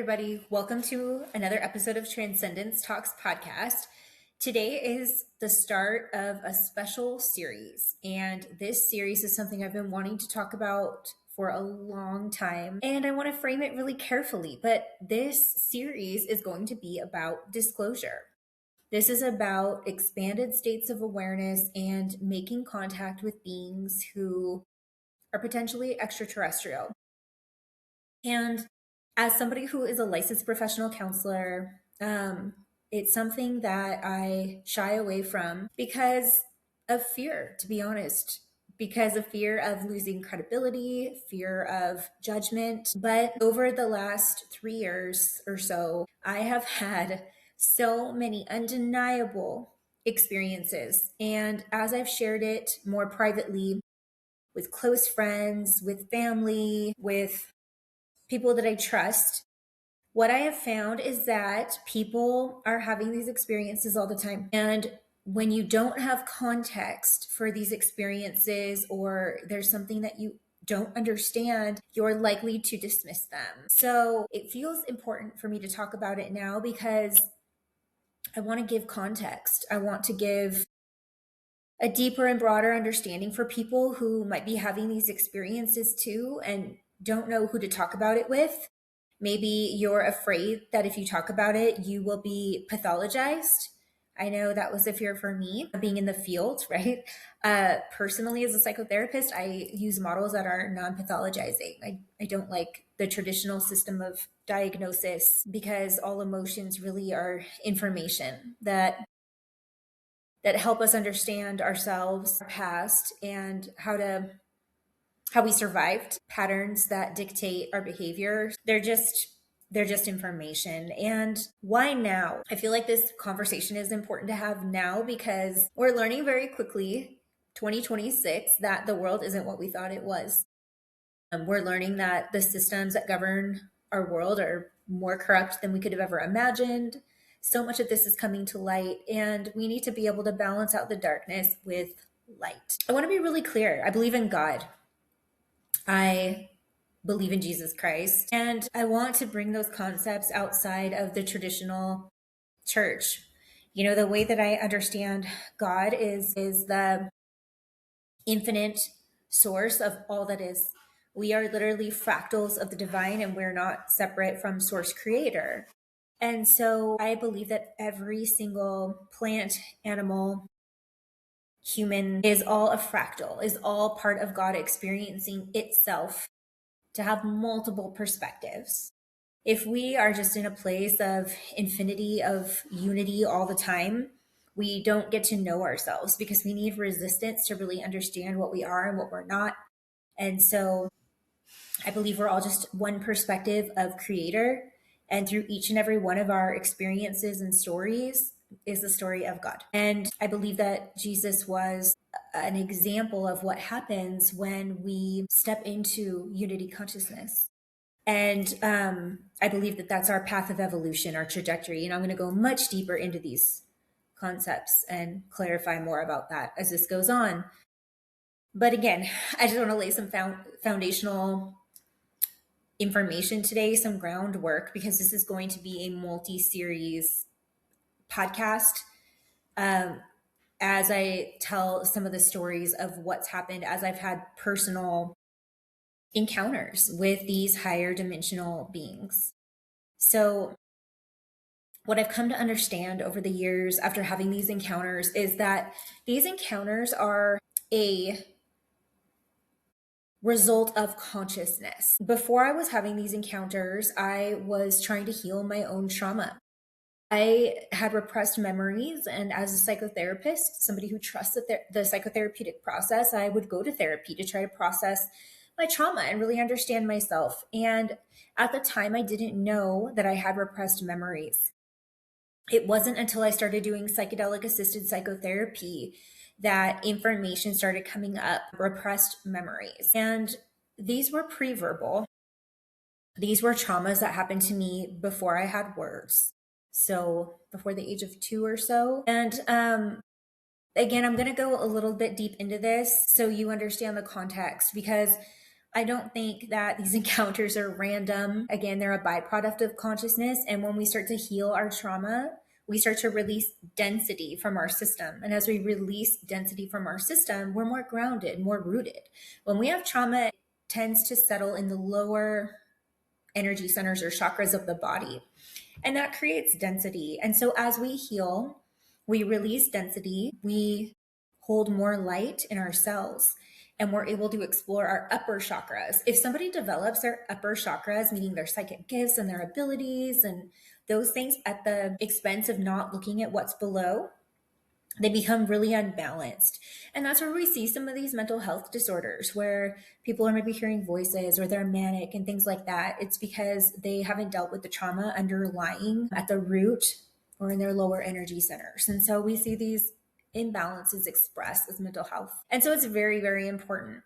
everybody. Welcome to another episode of Transcendence Talks podcast. Today is the start of a special series, and this series is something I've been wanting to talk about for a long time, and I want to frame it really carefully. But this series is going to be about disclosure. This is about expanded states of awareness and making contact with beings who are potentially extraterrestrial. And as somebody who is a licensed professional counselor, it's something that I shy away from because of fear, to be honest, because of fear of losing credibility, fear of judgment. But over the last 3 years or so, I have had so many undeniable experiences. And as I've shared it more privately with close friends, with family, with people that I trust, what I have found is that people are having these experiences all the time. And when you don't have context for these experiences, or there's something that you don't understand, you're likely to dismiss them. So it feels important for me to talk about it now because I want to give context. I want to give a deeper and broader understanding for people who might be having these experiences too and don't know who to talk about it with. Maybe you're afraid that if you talk about it, you will be pathologized. I know that was a fear for me being in the field, right? Personally, as a psychotherapist, I use models that are non-pathologizing. I don't like the traditional system of diagnosis because all emotions really are information that help us understand ourselves, our past, and how we survived, patterns that dictate our behavior. They're just information. And why now? I feel like this conversation is important to have now because we're learning very quickly, 2026, that the world isn't what we thought it was. We're learning that the systems that govern our world are more corrupt than we could have ever imagined. So much of this is coming to light, and we need to be able to balance out the darkness with light. I want to be really clear. I believe in God. I believe in Jesus Christ, and I want to bring those concepts outside of the traditional church. You know, the way that I understand God is the infinite source of all that is. We are literally fractals of the divine, and we're not separate from source creator. And so I believe that every single plant, animal, human is all a fractal, is all part of God experiencing itself to have multiple perspectives. If we are just in a place of infinity, of unity all the time, we don't get to know ourselves because we need resistance to really understand what we are and what we're not. And so I believe we're all just one perspective of creator. And through each and every one of our experiences and stories is the story of God. And I believe that Jesus was an example of what happens when we step into unity consciousness. And I believe that that's our path of evolution, our trajectory. And I'm going to go much deeper into these concepts and clarify more about that as this goes on. But again, I just want to lay some foundational information today, some groundwork, because this is going to be a multi-series podcast. As I tell some of the stories of what's happened, as I've had personal encounters with these higher dimensional beings. So what I've come to understand over the years after having these encounters is that these encounters are a result of consciousness. Before I was having these encounters, I was trying to heal my own trauma. I had repressed memories, and as a psychotherapist, somebody who trusts the psychotherapeutic process, I would go to therapy to try to process my trauma and really understand myself. And at the time, I didn't know that I had repressed memories. It wasn't until I started doing psychedelic assisted psychotherapy that information started coming up, repressed memories. And these were pre-verbal. These were traumas that happened to me before I had words. So before the age of 2 or so. And again, I'm going to go a little bit deep into this so you understand the context, because I don't think that these encounters are random. Again, they're a byproduct of consciousness. And when we start to heal our trauma, we start to release density from our system. And as we release density from our system, we're more grounded, more rooted. When we have trauma, it tends to settle in the lower energy centers or chakras of the body. And that creates density. And so as we heal, we release density, we hold more light in our cells, and we're able to explore our upper chakras. If somebody develops their upper chakras, meaning their psychic gifts and their abilities and those things at the expense of not looking at what's below, they become really unbalanced. And that's where we see some of these mental health disorders where people are maybe hearing voices or they're manic and things like that. It's because they haven't dealt with the trauma underlying at the root or in their lower energy centers. And so we see these imbalances expressed as mental health. And so it's very, very important,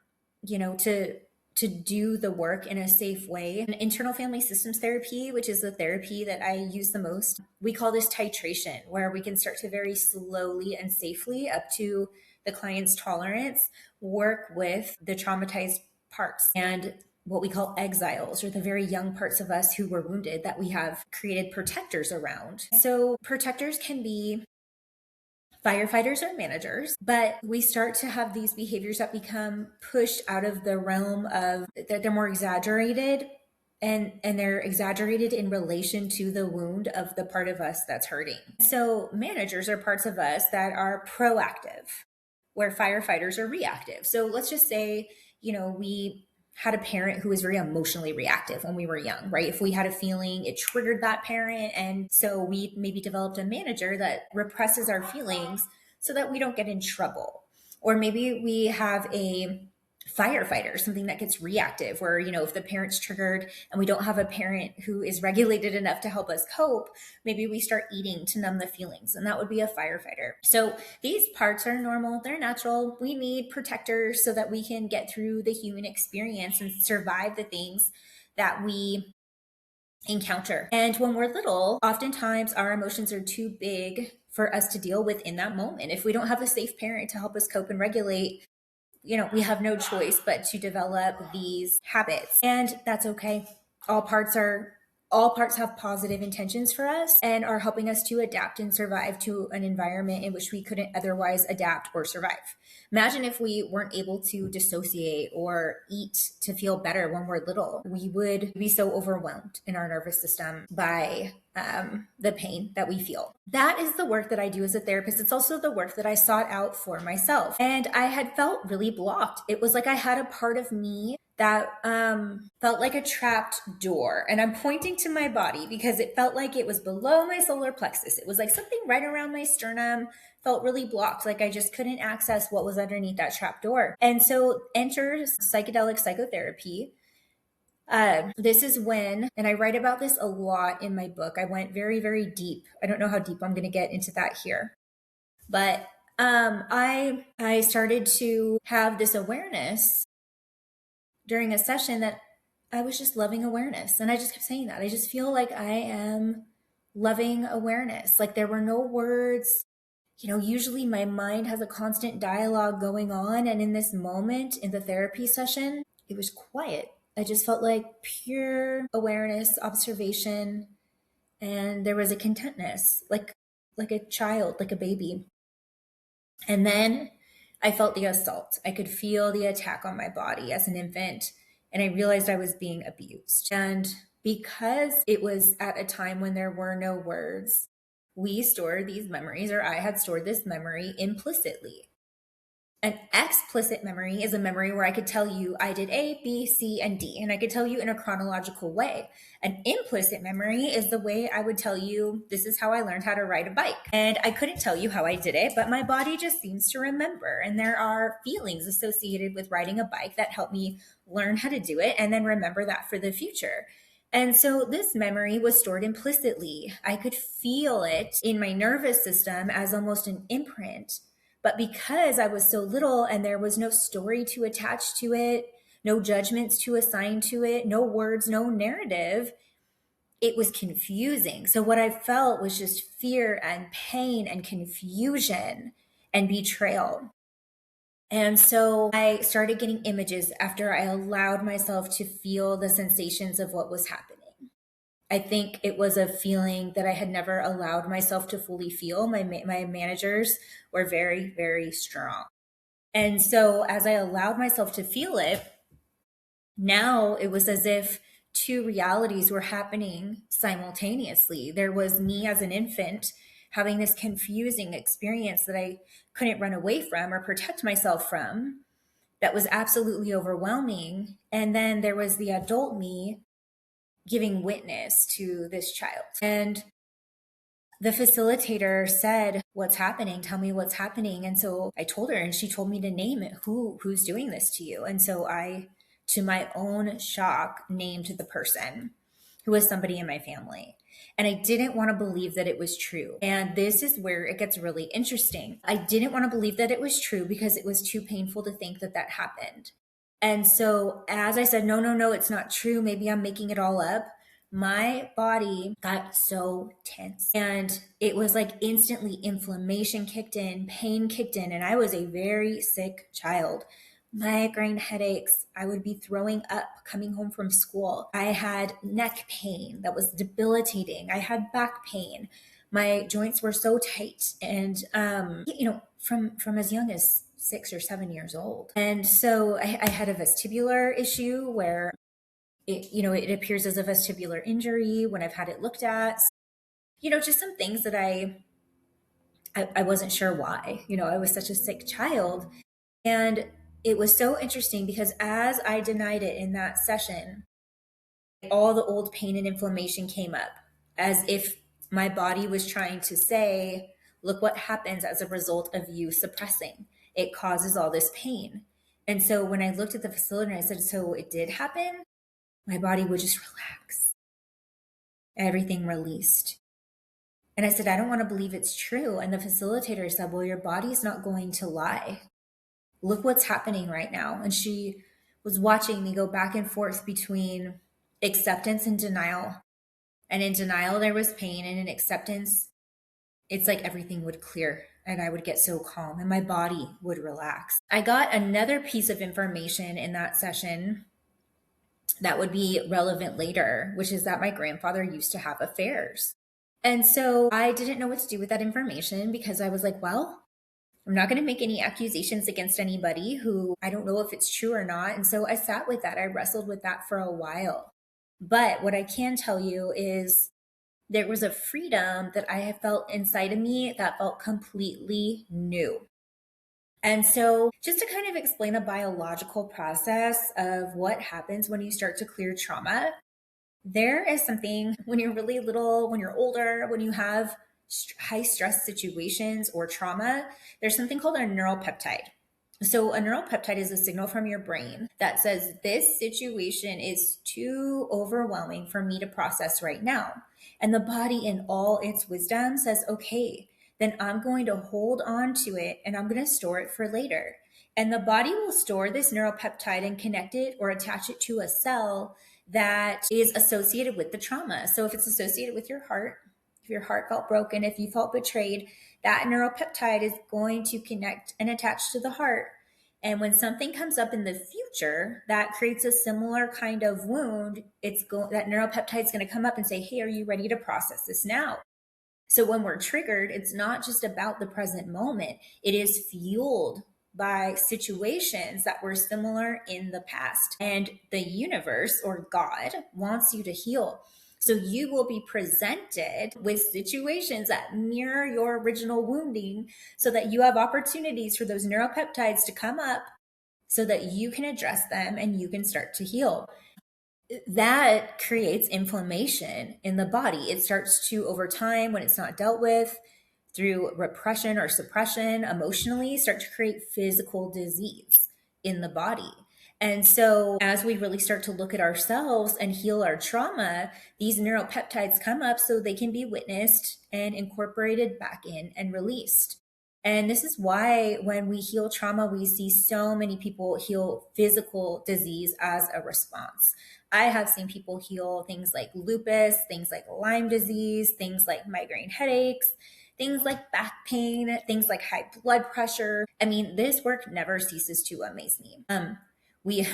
to do the work in a safe way. And internal family systems therapy, which is the therapy that I use the most, we call this titration, where we can start to very slowly and safely, up to the client's tolerance, work with the traumatized parts and what we call exiles, or the very young parts of us who were wounded that we have created protectors around. So protectors can be firefighters or managers, but we start to have these behaviors that become pushed out of the realm of that they're more exaggerated, and they're exaggerated in relation to the wound of the part of us that's hurting. So managers are parts of us that are proactive, where firefighters are reactive. So let's just say, we had a parent who was very emotionally reactive when we were young, right? If we had a feeling, it triggered that parent. And so we maybe developed a manager that represses our feelings so that we don't get in trouble. Or maybe we have a firefighter, something that gets reactive, where, if the parent's triggered and we don't have a parent who is regulated enough to help us cope, maybe we start eating to numb the feelings, and that would be a firefighter. So these parts are normal, they're natural. We need protectors so that we can get through the human experience and survive the things that we encounter. And when we're little, oftentimes our emotions are too big for us to deal with in that moment. If we don't have a safe parent to help us cope and regulate, we have no choice but to develop these habits, and that's okay. All parts have positive intentions for us and are helping us to adapt and survive to an environment in which we couldn't otherwise adapt or survive. Imagine if we weren't able to dissociate or eat to feel better when we're little. We would be so overwhelmed in our nervous system by the pain that we feel. That is the work that I do as a therapist. It's also the work that I sought out for myself. And I had felt really blocked. It was like I had a part of me that felt like a trapped door. And I'm pointing to my body because it felt like it was below my solar plexus. It was like something right around my sternum, felt really blocked, like I just couldn't access what was underneath that trap door. And so enters psychedelic psychotherapy. This is when, and I write about this a lot in my book, I went very, very deep. I don't know how deep I'm going to get into that here, but I started to have this awareness during a session that I was just loving awareness. And I just kept saying that. I just feel like I am loving awareness. Like there were no words. Usually my mind has a constant dialogue going on. And in this moment in the therapy session, it was quiet. I just felt like pure awareness, observation, and there was a contentness, like a child, like a baby. And then I felt the assault. I could feel the attack on my body as an infant, and I realized I was being abused. And because it was at a time when there were no words, we stored these memories, or I had stored this memory implicitly. An explicit memory is a memory where I could tell you I did A, B, C, and D, and I could tell you in a chronological way. An implicit memory is the way I would tell you, this is how I learned how to ride a bike. And I couldn't tell you how I did it, but my body just seems to remember. And there are feelings associated with riding a bike that help me learn how to do it and then remember that for the future. And so this memory was stored implicitly. I could feel it in my nervous system as almost an imprint. But because I was so little and there was no story to attach to it, no judgments to assign to it, no words, no narrative, it was confusing. So what I felt was just fear and pain and confusion and betrayal. And so I started getting images after I allowed myself to feel the sensations of what was happening. I think it was a feeling that I had never allowed myself to fully feel. My managers were very, very strong. And so as I allowed myself to feel it, now it was as if two realities were happening simultaneously. There was me as an infant having this confusing experience that I couldn't run away from or protect myself from, that was absolutely overwhelming. And then there was the adult me giving witness to this child. And the facilitator said, "What's happening? Tell me what's happening." And so I told her, and she told me to name it. Who's doing this to you? And so I, to my own shock, named the person, who was somebody in my family. And I didn't want to believe that it was true. And this is where it gets really interesting. I didn't want to believe that it was true because it was too painful to think that that happened. And so as I said, no, it's not true. Maybe I'm making it all up. My body got so tense, and it was like instantly inflammation kicked in, pain kicked in, and I was a very sick child. Migraine headaches. I would be throwing up coming home from school. I had neck pain that was debilitating. I had back pain. My joints were so tight, and from as young as 6 or 7 years old. And so I had a vestibular issue where it appears as a vestibular injury when I've had it looked at. Just some things that I wasn't sure why. I was such a sick child. And it was so interesting because as I denied it in that session, all the old pain and inflammation came up, as if my body was trying to say, look what happens as a result of you suppressing. It causes all this pain. And so when I looked at the facilitator, I said, so it did happen? My body would just relax. Everything released. And I said, I don't want to believe it's true. And the facilitator said, well, your body's not going to lie. Look what's happening right now. And she was watching me go back and forth between acceptance and denial. And in denial, there was pain. And in acceptance, it's like everything would clear and I would get so calm and my body would relax. I got another piece of information in that session that would be relevant later, which is that my grandfather used to have affairs. And so I didn't know what to do with that information because I was like, well, I'm not going to make any accusations against anybody who I don't know if it's true or not. And so I sat with that. I wrestled with that for a while. But what I can tell you is there was a freedom that I have felt inside of me that felt completely new. And so just to kind of explain a biological process of what happens when you start to clear trauma, there is something when you're really little, when you're older, when you have high stress situations or trauma, there's something called a neuropeptide. So a neuropeptide is a signal from your brain that says this situation is too overwhelming for me to process right now. And the body in all its wisdom says, okay, then I'm going to hold on to it and I'm going to store it for later. And the body will store this neuropeptide and connect it or attach it to a cell that is associated with the trauma. So if it's associated with your heart, if your heart felt broken, if you felt betrayed, that neuropeptide is going to connect and attach to the heart. And when something comes up in the future that creates a similar kind of wound, that neuropeptide is going to come up and say, hey, are you ready to process this now? So when we're triggered, it's not just about the present moment. It is fueled by situations that were similar in the past. And the universe or God wants you to heal. So you will be presented with situations that mirror your original wounding so that you have opportunities for those neuropeptides to come up so that you can address them and you can start to heal. That creates inflammation in the body. It starts to, over time, when it's not dealt with through repression or suppression emotionally, start to create physical disease in the body. And so as we really start to look at ourselves and heal our trauma, these neuropeptides come up so they can be witnessed and incorporated back in and released. And this is why when we heal trauma, we see so many people heal physical disease as a response. I have seen people heal things like lupus, things like Lyme disease, things like migraine headaches, things like back pain, things like high blood pressure. I mean, this work never ceases to amaze me.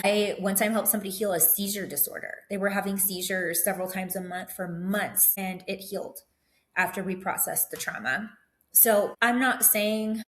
I one time helped somebody heal a seizure disorder. They were having seizures several times a month for months, and it healed after we processed the trauma. So I'm not saying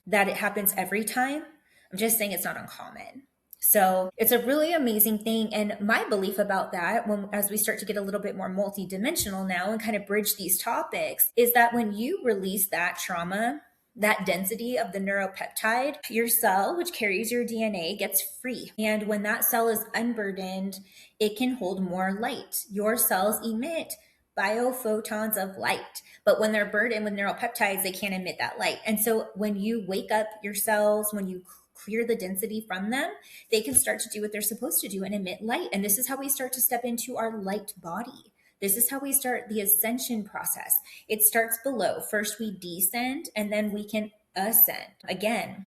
that it happens every time. I'm just saying it's not uncommon. So it's a really amazing thing. And my belief about that, as we start to get a little bit more multidimensional now and kind of bridge these topics, is that when you release that trauma, that density of the neuropeptide, your cell, which carries your DNA, gets free. And when that cell is unburdened, it can hold more light. Your cells emit biophotons of light. But when they're burdened with neuropeptides, they can't emit that light. And so when you wake up your cells, when you clear the density from them, they can start to do what they're supposed to do and emit light. And this is how we start to step into our light body. This is how we start the ascension process. It starts below. First we descend, and then we can ascend. Again,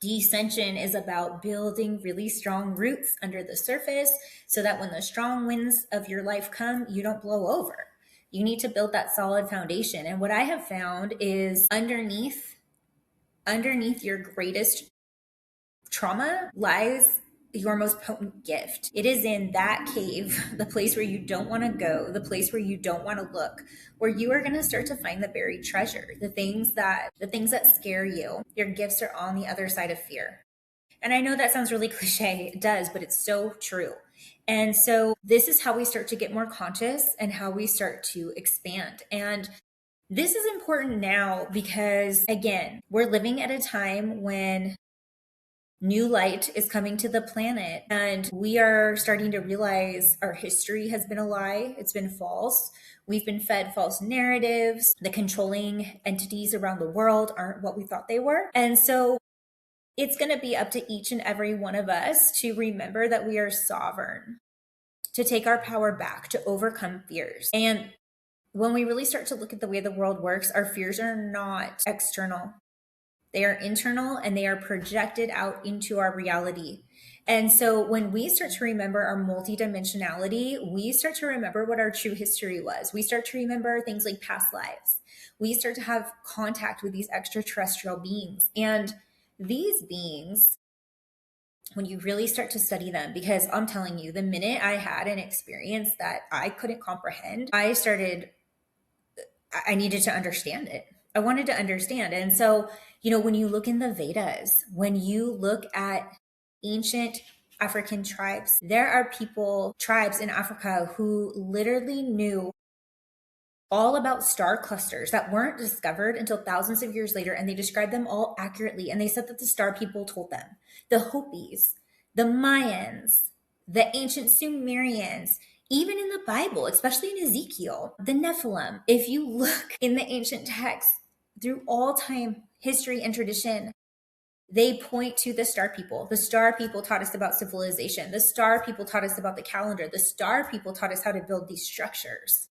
descension is about building really strong roots under the surface so that when the strong winds of your life come, you don't blow over. You need to build that solid foundation. And what I have found is underneath your greatest trauma lies your most potent gift. It is in that cave, the place where you don't want to go, the place where you don't want to look, where you are going to start to find the buried treasure, the things that scare you. Your gifts are on the other side of fear. And I know that sounds really cliche. It does, but it's so true. And so this is how we start to get more conscious and how we start to expand. And this is important now because, again, we're living at a time when new light is coming to the planet, and we are starting to realize our history has been a lie. It's been false. We've been fed false narratives. The controlling entities around the world aren't what we thought they were. And so it's going to be up to each and every one of us to remember that we are sovereign, to take our power back, to overcome fears. And when we really start to look at the way the world works, our fears are not external. They are internal, and they are projected out into our reality. And so when we start to remember our multidimensionality, we start to remember what our true history was. We start to remember things like past lives. We start to have contact with these extraterrestrial beings. And these beings, when you really start to study them, because I'm telling you, the minute I had an experience that I couldn't comprehend, I needed to understand it. I wanted to understand. And so, when you look in the Vedas, when you look at ancient African tribes, there are tribes in Africa who literally knew all about star clusters that weren't discovered until thousands of years later. And they described them all accurately. And they said that the star people told them. The Hopis, the Mayans, the ancient Sumerians, even in the Bible, especially in Ezekiel, the Nephilim. If you look in the ancient texts through all time, history and tradition, they point to the star people. The star people taught us about civilization. The star people taught us about the calendar. The star people taught us how to build these structures.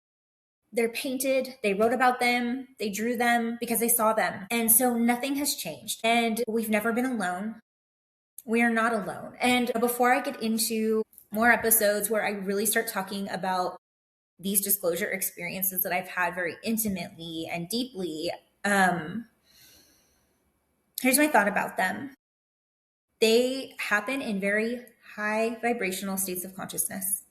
They're painted, they wrote about them, they drew them because they saw them. And so nothing has changed. And we've never been alone. We are not alone. And before I get into more episodes where I really start talking about these disclosure experiences that I've had very intimately and deeply, here's my thought about them. They happen in very high vibrational states of consciousness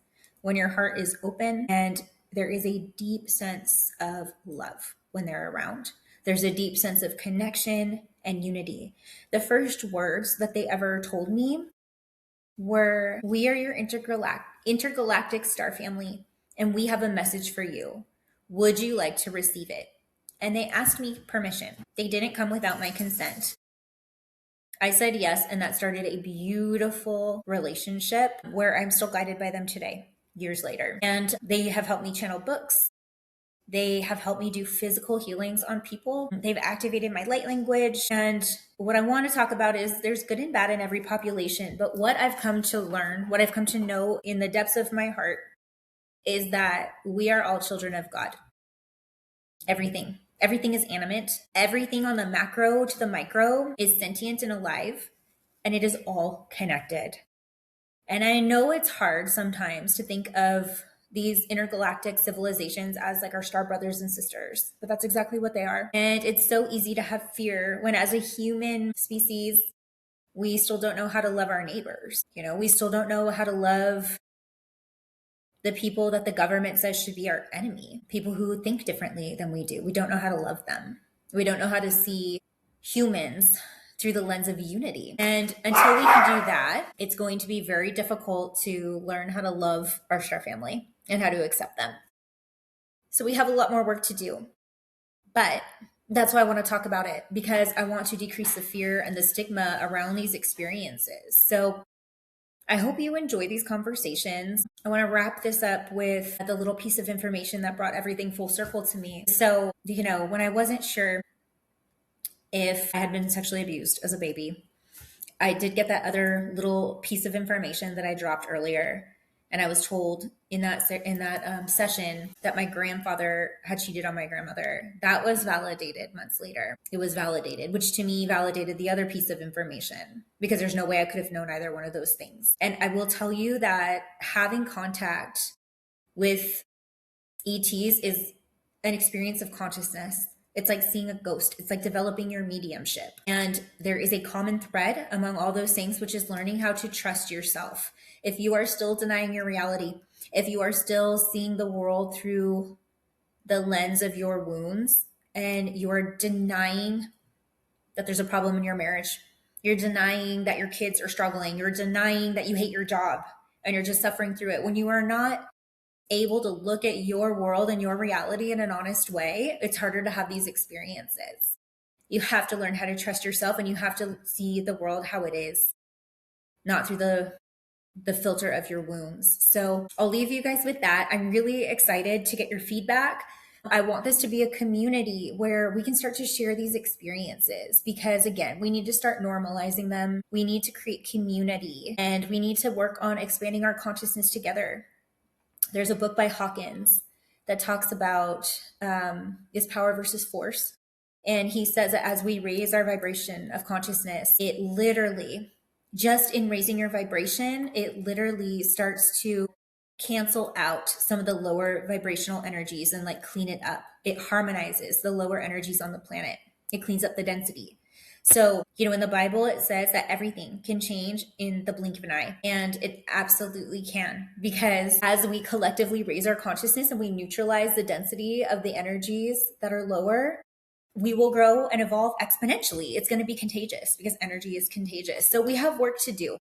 when your heart is open and there is a deep sense of love when they're around. There's a deep sense of connection and unity. The first words that they ever told me were, "We are your intergalactic star family, and we have a message for you. Would you like to receive it?" And they asked me permission. They didn't come without my consent. I said yes, and that started a beautiful relationship where I'm still guided by them today, years later. And they have helped me channel books. They have helped me do physical healings on people. They've activated my light language. And what I want to talk about is there's good and bad in every population. But what I've come to learn, what I've come to know in the depths of my heart is that we are all children of God. Everything is animate. Everything on the macro to the micro is sentient and alive, and it is all connected. And I know it's hard sometimes to think of these intergalactic civilizations as like our star brothers and sisters, but that's exactly what they are. And it's so easy to have fear when, as a human species, we still don't know how to love our neighbors. You know, we still don't know how to love the people that the government says should be our enemy, people who think differently than we do. We don't know how to love them. We don't know how to see humans through the lens of unity. And until we can do that, it's going to be very difficult to learn how to love our star family and how to accept them. So we have a lot more work to do. But that's why I want to talk about it, because I want to decrease the fear and the stigma around these experiences. So I hope you enjoy these conversations. I want to wrap this up with the little piece of information that brought everything full circle to me. So, you know, when I wasn't sure if I had been sexually abused as a baby, I did get that other little piece of information that I dropped earlier. And I was told in that session that my grandfather had cheated on my grandmother. That was validated months later. It was validated, which to me validated the other piece of information, because there's no way I could have known either one of those things. And I will tell you that having contact with ETs is an experience of consciousness. It's like seeing a ghost. It's like developing your mediumship. And there is a common thread among all those things, which is learning how to trust yourself. If you are still denying your reality, if you are still seeing the world through the lens of your wounds, and you're denying that there's a problem in your marriage, you're denying that your kids are struggling, you're denying that you hate your job, and you're just suffering through it. When you are not able to look at your world and your reality in an honest way, it's harder to have these experiences. You have to learn how to trust yourself, and you have to see the world how it is, not through the filter of your wounds. So I'll leave you guys with that. I'm really excited to get your feedback. I want this to be a community where we can start to share these experiences, because again, we need to start normalizing them. We need to create community, and we need to work on expanding our consciousness together. There's a book by Hawkins that talks about is power versus force. And he says that as we raise our vibration of consciousness, it literally, just in raising your vibration, it literally starts to cancel out some of the lower vibrational energies and like clean it up. It harmonizes the lower energies on the planet. It cleans up the density. So, you know, in the Bible, it says that everything can change in the blink of an eye. And it absolutely can, because as we collectively raise our consciousness and we neutralize the density of the energies that are lower, we will grow and evolve exponentially. It's going to be contagious, because energy is contagious. So we have work to do.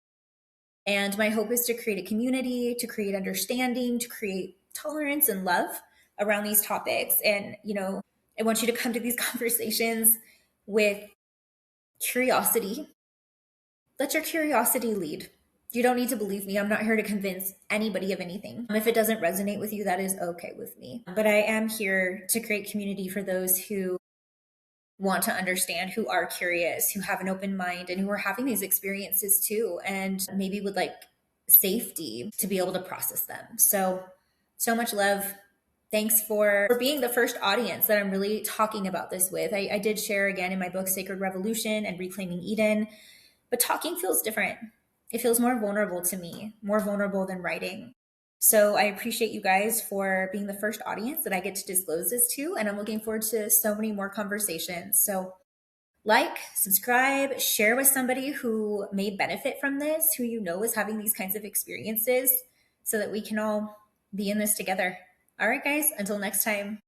And my hope is to create a community, to create understanding, to create tolerance and love around these topics. And, you know, I want you to come to these conversations with curiosity. Let your curiosity lead. You don't need to believe me. I'm not here to convince anybody of anything. If it doesn't resonate with you, that is okay with me. But I am here to create community for those who want to understand, who are curious, who have an open mind, and who are having these experiences too, and maybe would like safety to be able to process them. So much love. Thanks for being the first audience that I'm really talking about this with. I did share again in my book, Sacred Revolution and Reclaiming Eden, but talking feels different. It feels more vulnerable to me, more vulnerable than writing. So I appreciate you guys for being the first audience that I get to disclose this to, and I'm looking forward to so many more conversations. So like, subscribe, share with somebody who may benefit from this, who you know is having these kinds of experiences, so that we can all be in this together. All right, guys, until next time.